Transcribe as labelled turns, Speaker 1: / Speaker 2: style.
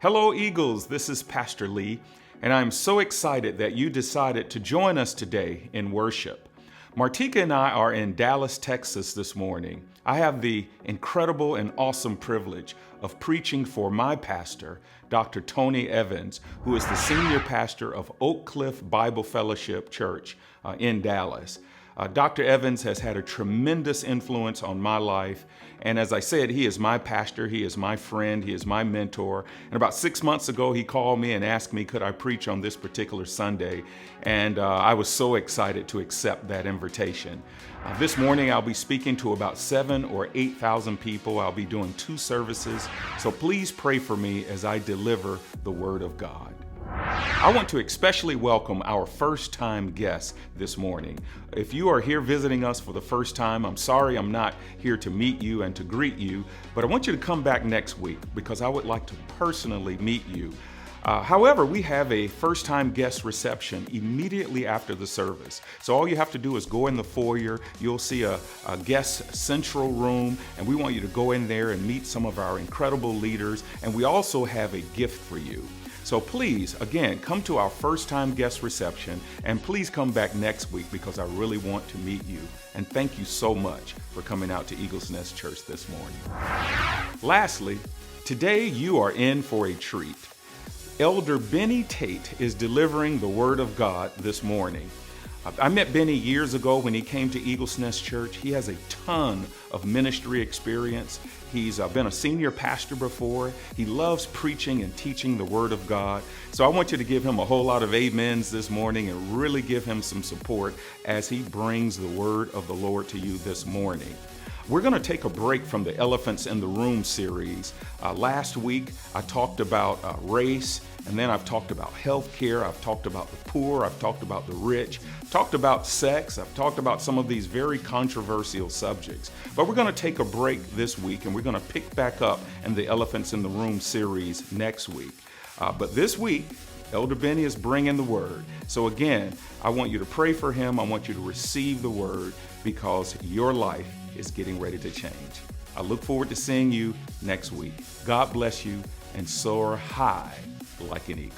Speaker 1: Hello, Eagles. This is Pastor Lee, and I'm so excited that you decided to join us today in worship. Martika and I are in Dallas, Texas this morning. I have the incredible and awesome privilege of preaching for my pastor, Dr. Tony Evans, who is the senior pastor of Oak Cliff Bible Fellowship Church in Dallas. Dr. Evans has had a tremendous influence on my life. And as I said, he is my pastor, he is my friend, he is my mentor. And about 6 months ago, he called me and asked me, could I preach on this particular Sunday? And I was so excited to accept that invitation. This morning, I'll be speaking to about 7,000 or 8,000 people. I'll be doing 2 services. So please pray for me as I deliver the Word of God. I want to especially welcome our first-time guests this morning. If you are here visiting us for the first time, I'm sorry I'm not here to meet you and to greet you, but I want you to come back next week because I would like to personally meet you. However, we have a first-time guest reception immediately after the service. So all you have to do is go in the foyer. You'll see a guest central room, and we want you to go in there and meet some of our incredible leaders. And we also have a gift for you. So please, again, come to our first-time guest reception, and please come back next week because I really want to meet you. And thank you so much for coming out to Eagles Nest Church this morning. Lastly, today you are in for a treat. Elder Benny Tate is delivering the Word of God this morning. I met Benny years ago when he came to Eagles Nest Church. He has a ton of ministry experience. He's been a senior pastor before. He loves preaching and teaching the Word of God. So I want you to give him a whole lot of amens this morning and really give him some support as he brings the Word of the Lord to you this morning. We're going to take a break from the Elephants in the Room series. Last week, I talked about race, and then I've talked about healthcare. I've talked about the poor. I've talked about the rich. Talked about sex. I've talked about some of these very controversial subjects. But we're going to take a break this week, and we're going to pick back up in the Elephants in the Room series next week. But this week, Elder Benny is bringing the Word. So again, I want you to pray for him. I want you to receive the Word because your life is getting ready to change. I look forward to seeing you next week. God bless you and soar high like an eagle.